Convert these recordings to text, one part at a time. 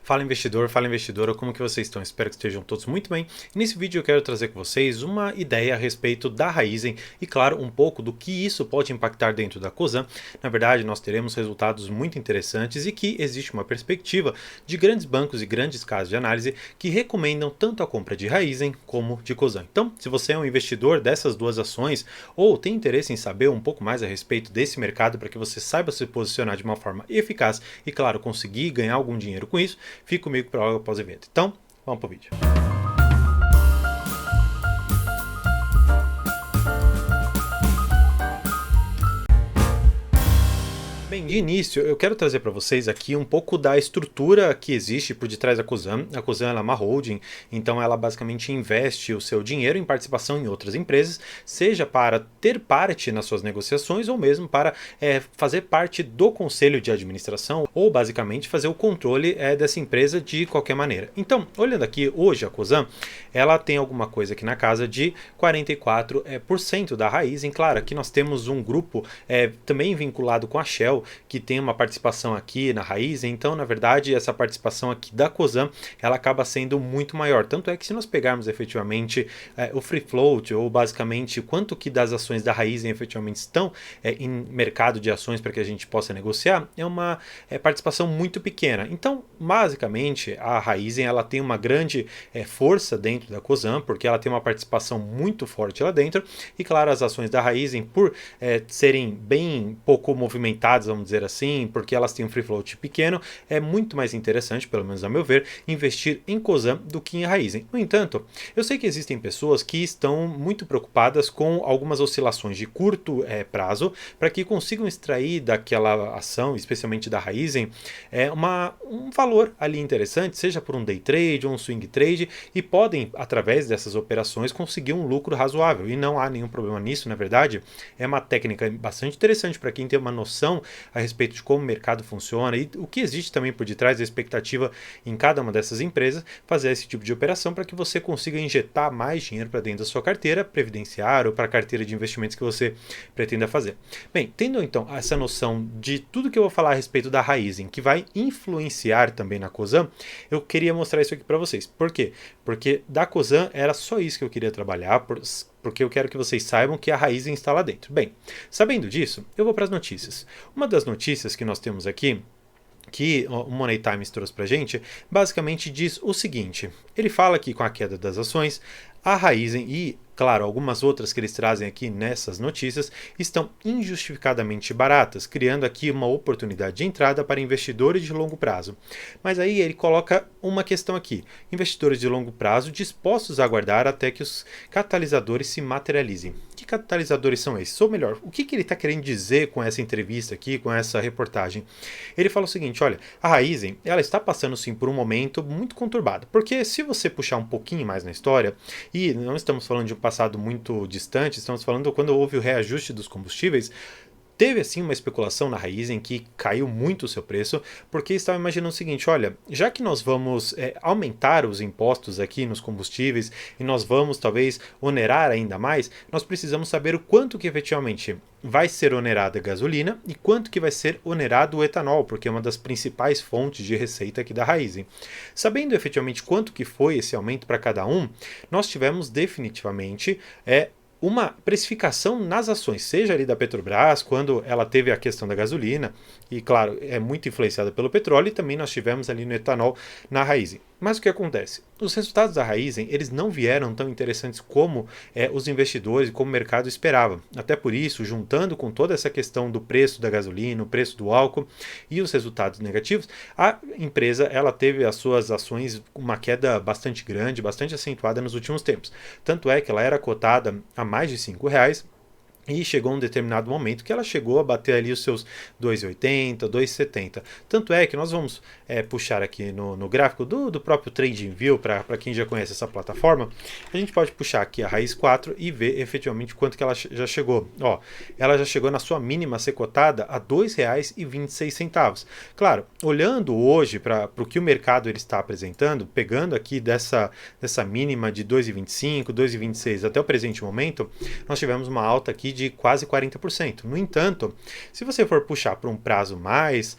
Fala investidor, fala investidora, como que vocês estão? Espero que estejam todos muito bem. E nesse vídeo eu quero trazer com vocês uma ideia a respeito da Raizen e, claro, um pouco do que isso pode impactar dentro da Cosan. Na verdade, nós teremos resultados muito interessantes e que existe uma perspectiva de grandes bancos e grandes casas de análise que recomendam tanto a compra de Raizen como de Cosan. Então, se você é um investidor dessas duas ações ou tem interesse em saber um pouco mais a respeito desse mercado para que você saiba se posicionar de uma forma eficaz e, claro, conseguir ganhar algum dinheiro com isso, fique comigo para logo após o evento. Então, vamos para o vídeo. Bem, de início eu quero trazer para vocês aqui um pouco da estrutura que existe por detrás da Cosan. A Cosan ela é uma holding, então ela basicamente investe o seu dinheiro em participação em outras empresas, seja para ter parte nas suas negociações ou mesmo para fazer parte do conselho de administração ou basicamente fazer o controle dessa empresa de qualquer maneira. Então, olhando aqui hoje a Cosan, ela tem alguma coisa aqui na casa de 44% da Raizen. Claro, aqui nós temos um grupo também vinculado com a Shell, que tem uma participação aqui na Raizen. Então, na verdade, essa participação aqui da Cosan, ela acaba sendo muito maior. Tanto é que se nós pegarmos efetivamente o free float, ou basicamente quanto que das ações da Raizen efetivamente estão em mercado de ações para que a gente possa negociar, é uma participação muito pequena. Então, basicamente, a Raizen ela tem uma grande força dentro da Cosan, porque ela tem uma participação muito forte lá dentro. E claro, as ações da Raizen, por serem bem pouco movimentadas, vamos dizer assim, porque elas têm um free float pequeno, é muito mais interessante, pelo menos a meu ver, investir em Cosan do que em Raizen. No entanto, eu sei que existem pessoas que estão muito preocupadas com algumas oscilações de curto prazo, para que consigam extrair daquela ação, especialmente da Raizen, um valor ali interessante, seja por um day trade ou um swing trade, e podem, através dessas operações, conseguir um lucro razoável, e não há nenhum problema nisso. Na verdade, é uma técnica bastante interessante para quem tem uma noção a respeito de como o mercado funciona e o que existe também por detrás da expectativa em cada uma dessas empresas, fazer esse tipo de operação para que você consiga injetar mais dinheiro para dentro da sua carteira previdenciária ou para a carteira de investimentos que você pretenda fazer. Bem, tendo então essa noção de tudo que eu vou falar a respeito da Raizen, que vai influenciar também na Cosan, eu queria mostrar isso aqui para vocês. Por quê? Porque da Cosan era só isso que eu queria trabalhar, porque eu quero que vocês saibam que a Raizen está lá dentro. Bem, sabendo disso, eu vou para as notícias. Uma das notícias que nós temos aqui, que o Money Times trouxe para a gente, basicamente diz o seguinte: ele fala que com a queda das ações, a Raizen e, claro, algumas outras que eles trazem aqui nessas notícias estão injustificadamente baratas, criando aqui uma oportunidade de entrada para investidores de longo prazo. Mas aí ele coloca uma questão aqui: investidores de longo prazo dispostos a aguardar até que os catalisadores se materializem. Que catalisadores são esses? Ou melhor, o que ele está querendo dizer com essa entrevista aqui, com essa reportagem? Ele fala o seguinte: olha, a Raizen ela está passando sim por um momento muito conturbado, porque se você puxar um pouquinho mais na história, e não estamos falando de um passado muito distante, estamos falando quando houve o reajuste dos combustíveis, teve assim uma especulação na Raizen que caiu muito o seu preço, porque estava imaginando o seguinte: olha, já que nós vamos aumentar os impostos aqui nos combustíveis e nós vamos talvez onerar ainda mais, nós precisamos saber o quanto que efetivamente vai ser onerada a gasolina e quanto que vai ser onerado o etanol, porque é uma das principais fontes de receita aqui da Raizen. Sabendo efetivamente quanto que foi esse aumento para cada um, nós tivemos definitivamente uma precificação nas ações, seja ali da Petrobras, quando ela teve a questão da gasolina, e claro, é muito influenciada pelo petróleo, e também nós tivemos ali no etanol na Raizen. Mas o que acontece? Os resultados da Raizen, eles não vieram tão interessantes como os investidores e como o mercado esperava. Até por isso, juntando com toda essa questão do preço da gasolina, o preço do álcool e os resultados negativos, a empresa ela teve as suas ações com uma queda bastante grande, bastante acentuada nos últimos tempos. Tanto é que ela era cotada a mais de R$ 5, e chegou um determinado momento que ela chegou a bater ali os seus 2,80, 2,70. Tanto é que nós vamos puxar aqui no gráfico do próprio TradingView, para quem já conhece essa plataforma, a gente pode puxar aqui a raiz 4 e ver efetivamente quanto que ela já chegou. Ó, ela já chegou na sua mínima ser cotada a R$ 2,26. Claro, olhando hoje para o que o mercado ele está apresentando, pegando aqui dessa mínima de 2,25, 2,26 até o presente momento, nós tivemos uma alta aqui de quase 40%. No entanto, se você for puxar para um prazo mais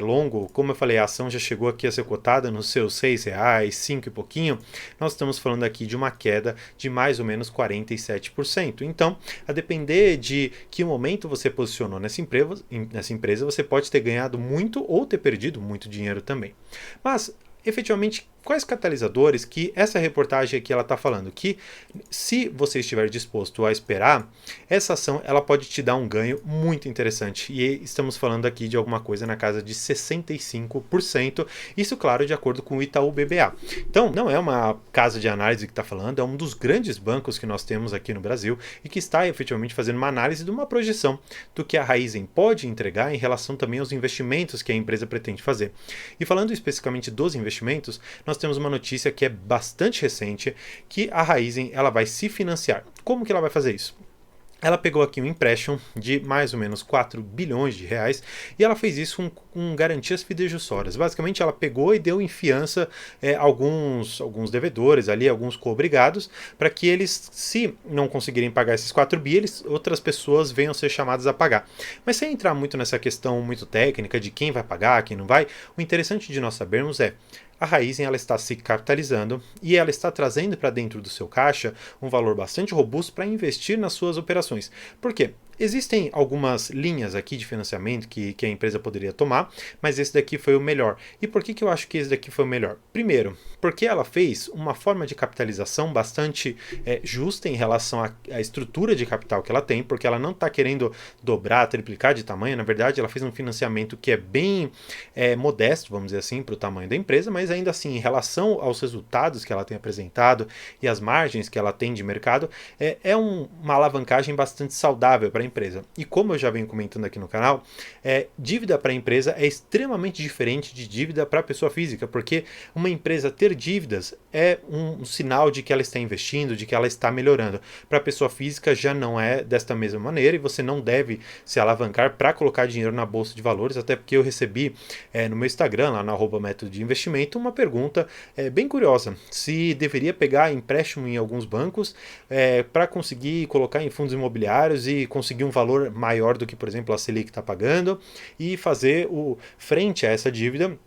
longo, como eu falei, a ação já chegou aqui a ser cotada nos seus R$ 6, 5 e pouquinho, nós estamos falando aqui de uma queda de mais ou menos 47%. Então, a depender de que momento você posicionou nessa empresa, você pode ter ganhado muito ou ter perdido muito dinheiro também. Mas, efetivamente, quais catalisadores que essa reportagem aqui ela está falando? Que se você estiver disposto a esperar, essa ação ela pode te dar um ganho muito interessante. E estamos falando aqui de alguma coisa na casa de 65%. Isso, claro, de acordo com o Itaú BBA. Então, não é uma casa de análise que está falando, é um dos grandes bancos que nós temos aqui no Brasil e que está efetivamente fazendo uma análise de uma projeção do que a Raizen pode entregar em relação também aos investimentos que a empresa pretende fazer. E falando especificamente dos investimentos, nós temos uma notícia que é bastante recente, que a Raizen ela vai se financiar. Como que ela vai fazer isso? Ela pegou aqui um empréstimo de mais ou menos 4 bilhões de reais e ela fez isso com garantias fidejussórias. Basicamente, ela pegou e deu em fiança alguns devedores ali, alguns coobrigados, para que eles, se não conseguirem pagar esses 4 bi, outras pessoas venham ser chamadas a pagar. Mas sem entrar muito nessa questão muito técnica de quem vai pagar, quem não vai, o interessante de nós sabermos é a Raizen ela está se capitalizando e ela está trazendo para dentro do seu caixa um valor bastante robusto para investir nas suas operações. Por quê? Existem algumas linhas aqui de financiamento que a empresa poderia tomar, mas esse daqui foi o melhor. E por que eu acho que esse daqui foi o melhor? Primeiro, porque ela fez uma forma de capitalização bastante justa em relação à estrutura de capital que ela tem, porque ela não está querendo dobrar, triplicar de tamanho. Na verdade, ela fez um financiamento que é bem modesto, vamos dizer assim, para o tamanho da empresa, mas ainda assim, em relação aos resultados que ela tem apresentado e as margens que ela tem de mercado, uma alavancagem bastante saudável para a empresa. E como eu já venho comentando aqui no canal, dívida para a empresa é extremamente diferente de dívida para a pessoa física, porque uma empresa ter dívidas é um sinal de que ela está investindo, de que ela está melhorando. Para a pessoa física já não é desta mesma maneira e você não deve se alavancar para colocar dinheiro na bolsa de valores, até porque eu recebi no meu Instagram, lá no @método de investimento, uma pergunta bem curiosa, se deveria pegar empréstimo em alguns bancos para conseguir colocar em fundos imobiliários e conseguir um valor maior do que, por exemplo, a Selic está pagando e fazer frente a essa dívida,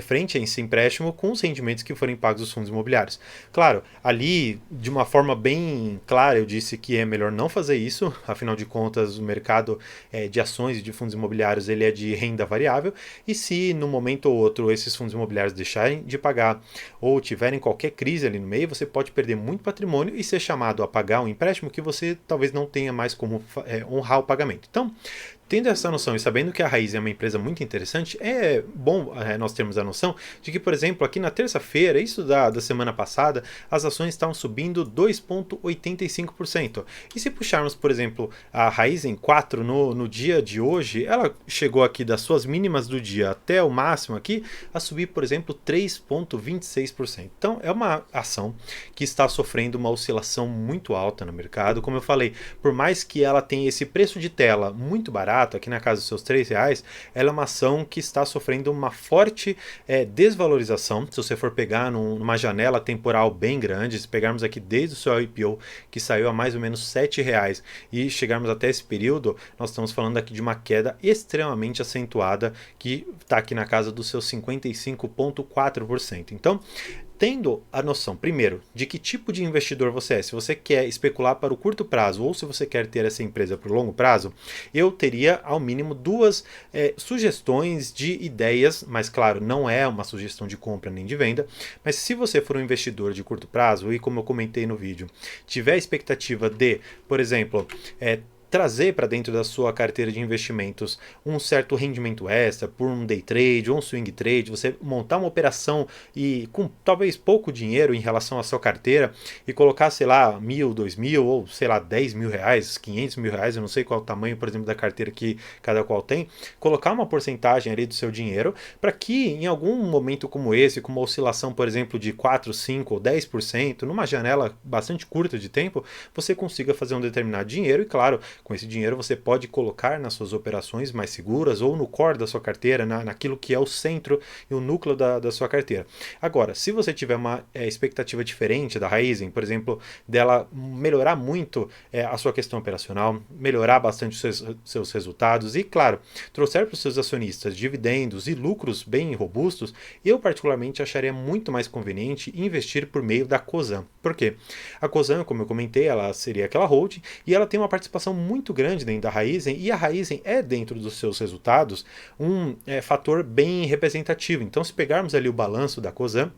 frente a esse empréstimo com os rendimentos que forem pagos dos fundos imobiliários. Claro, ali de uma forma bem clara eu disse que é melhor não fazer isso, afinal de contas o mercado de ações e de fundos imobiliários ele é de renda variável e se no momento ou outro esses fundos imobiliários deixarem de pagar ou tiverem qualquer crise ali no meio, você pode perder muito patrimônio e ser chamado a pagar um empréstimo que você talvez não tenha mais como honrar o pagamento. Então, tendo essa noção e sabendo que a Raizen é uma empresa muito interessante, é bom nós termos a noção de que, por exemplo, aqui na terça-feira, isso da semana passada, as ações estavam subindo 2,85%. E se puxarmos, por exemplo, a Raizen 4 no dia de hoje, ela chegou aqui das suas mínimas do dia até o máximo aqui a subir, por exemplo, 3,26%. Então, é uma ação que está sofrendo uma oscilação muito alta no mercado. Como eu falei, por mais que ela tenha esse preço de tela muito barato, aqui na casa dos seus R$ 3, ela é uma ação que está sofrendo uma forte desvalorização. Se você for pegar numa janela temporal bem grande, se pegarmos aqui desde o seu IPO, que saiu a mais ou menos R$ 7, e chegarmos até esse período, nós estamos falando aqui de uma queda extremamente acentuada, que está aqui na casa dos seus 55,4%. Então, tendo a noção, primeiro, de que tipo de investidor você é, se você quer especular para o curto prazo ou se você quer ter essa empresa para o longo prazo, eu teria ao mínimo duas sugestões de ideias, mas claro, não é uma sugestão de compra nem de venda, mas se você for um investidor de curto prazo e como eu comentei no vídeo, tiver a expectativa de, por exemplo, trazer para dentro da sua carteira de investimentos um certo rendimento extra por um day trade ou um swing trade, você montar uma operação e com talvez pouco dinheiro em relação à sua carteira e colocar, sei lá, 1.000, 2.000 ou sei lá, R$ 10.000, R$ 500.000, eu não sei qual é o tamanho, por exemplo, da carteira que cada qual tem, colocar uma porcentagem ali do seu dinheiro para que em algum momento como esse, com uma oscilação, por exemplo, de 4, 5 ou 10%, numa janela bastante curta de tempo, você consiga fazer um determinado dinheiro e, claro, Com esse dinheiro você pode colocar nas suas operações mais seguras ou no core da sua carteira, naquilo que é o centro e o núcleo da sua carteira. Agora, se você tiver uma expectativa diferente da Raizen, por exemplo, dela melhorar muito a sua questão operacional, melhorar bastante os seus resultados e, claro, trouxer para os seus acionistas dividendos e lucros bem robustos, eu particularmente acharia muito mais conveniente investir por meio da Cosan. Por quê? A Cosan, como eu comentei, ela seria aquela holding e ela tem uma participação muito grande dentro da Raizen e a Raizen é, dentro dos seus resultados, um fator bem representativo. Então, se pegarmos ali o balanço da Cosan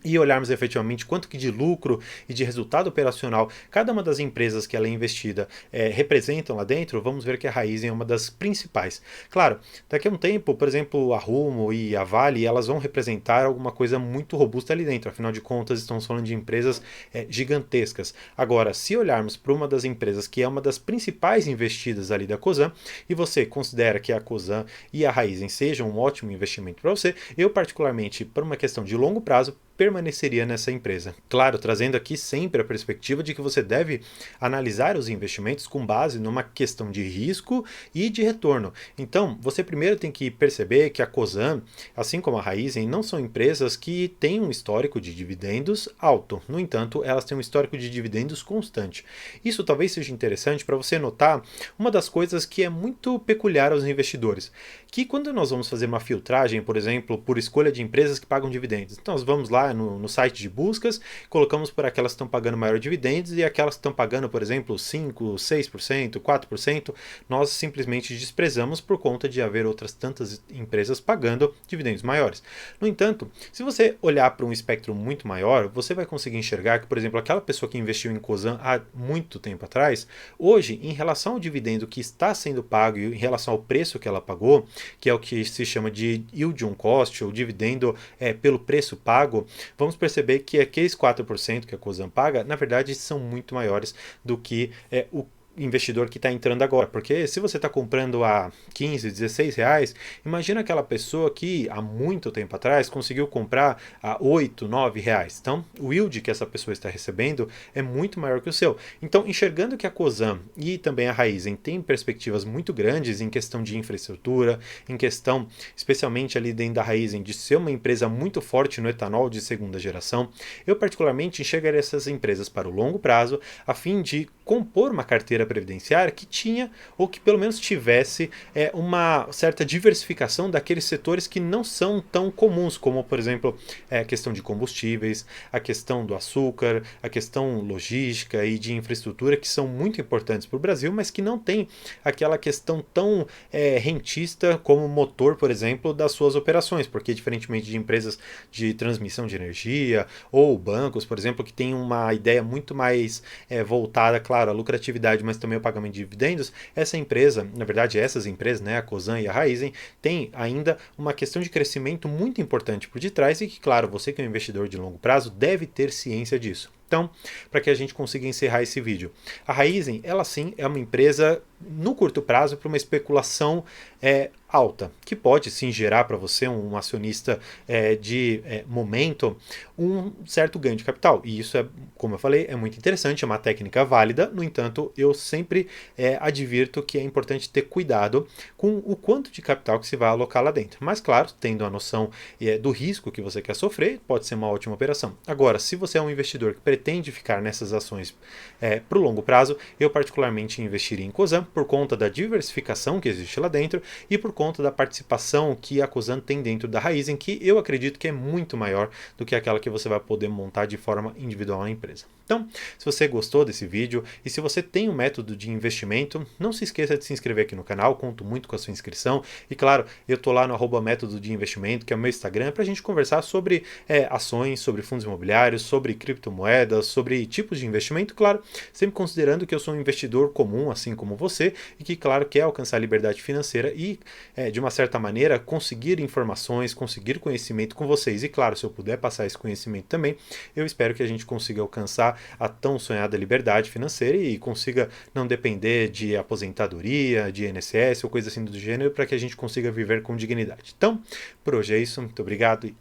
e olharmos efetivamente quanto que de lucro e de resultado operacional cada uma das empresas que ela é investida representam lá dentro, vamos ver que a Raizen é uma das principais. Claro, daqui a um tempo, por exemplo, a Rumo e a Vale, elas vão representar alguma coisa muito robusta ali dentro, afinal de contas estamos falando de empresas gigantescas. Agora, se olharmos para uma das empresas que é uma das principais investidas ali da Cosan, e você considera que a Cosan e a Raizen sejam um ótimo investimento para você, eu particularmente, por uma questão de longo prazo, permaneceria nessa empresa. Claro, trazendo aqui sempre a perspectiva de que você deve analisar os investimentos com base numa questão de risco e de retorno. Então, você primeiro tem que perceber que a Cosan, assim como a Raizen, não são empresas que têm um histórico de dividendos alto. No entanto, elas têm um histórico de dividendos constante. Isso talvez seja interessante para você notar uma das coisas que é muito peculiar aos investidores, que quando nós vamos fazer uma filtragem, por exemplo, por escolha de empresas que pagam dividendos, então nós vamos lá no site de buscas, colocamos por aquelas que estão pagando maior dividendos e aquelas que estão pagando, por exemplo, 5%, 6%, 4%, nós simplesmente desprezamos por conta de haver outras tantas empresas pagando dividendos maiores. No entanto, se você olhar para um espectro muito maior, você vai conseguir enxergar que, por exemplo, aquela pessoa que investiu em Cosan há muito tempo atrás, hoje, em relação ao dividendo que está sendo pago e em relação ao preço que ela pagou, que é o que se chama de yield on cost, ou dividendo pelo preço pago, vamos perceber que aqueles 4% que a Cosan paga, na verdade, são muito maiores do que o investidor que está entrando agora, porque se você está comprando a 15, 16 reais, imagina aquela pessoa que há muito tempo atrás conseguiu comprar a 8, 9 reais. Então, o yield que essa pessoa está recebendo é muito maior que o seu. Então, enxergando que a Cosan e também a Raizen têm perspectivas muito grandes em questão de infraestrutura, em questão, especialmente ali dentro da Raizen, de ser uma empresa muito forte no etanol de segunda geração, eu particularmente enxergaria essas empresas para o longo prazo, a fim de compor uma carteira previdenciária que tinha, ou que pelo menos tivesse, uma certa diversificação daqueles setores que não são tão comuns, como por exemplo a questão de combustíveis, a questão do açúcar, a questão logística e de infraestrutura, que são muito importantes para o Brasil, mas que não tem aquela questão tão rentista como motor, por exemplo, das suas operações, porque diferentemente de empresas de transmissão de energia ou bancos, por exemplo, que tem uma ideia muito mais voltada, claro, à lucratividade, mas também o pagamento de dividendos, essa empresa, na verdade essas empresas, né, a Cosan e a Raizen, tem ainda uma questão de crescimento muito importante por detrás e que, claro, você que é um investidor de longo prazo deve ter ciência disso. Então, para que a gente consiga encerrar esse vídeo, a Raizen, ela sim é uma empresa no curto prazo para uma especulação alta, que pode sim gerar para você, um acionista de momento, um certo ganho de capital. E isso é, como eu falei, é muito interessante, é uma técnica válida. No entanto, eu sempre advirto que é importante ter cuidado com o quanto de capital que se vai alocar lá dentro. Mas claro, tendo a noção do risco que você quer sofrer, pode ser uma ótima operação. Agora, se você é um investidor que pretende ficar nessas ações para o longo prazo, eu particularmente investiria em Cosan por conta da diversificação que existe lá dentro e por conta da participação que a Cosan tem dentro da Raizen, que eu acredito que é muito maior do que aquela que você vai poder montar de forma individual na empresa. Então, se você gostou desse vídeo e se você tem um método de investimento, não se esqueça de se inscrever aqui no canal, conto muito com a sua inscrição. E claro, eu tô lá no @método de investimento, que é o meu Instagram, para a gente conversar sobre ações, sobre fundos imobiliários, sobre criptomoedas, sobre tipos de investimento, claro, sempre considerando que eu sou um investidor comum, assim como você, e que, claro, quer alcançar a liberdade financeira e, de uma certa maneira, conseguir informações, conseguir conhecimento com vocês. E, claro, se eu puder passar esse conhecimento também, eu espero que a gente consiga alcançar a tão sonhada liberdade financeira e consiga não depender de aposentadoria, de INSS ou coisa assim do gênero, para que a gente consiga viver com dignidade. Então, por hoje é isso. Muito obrigado e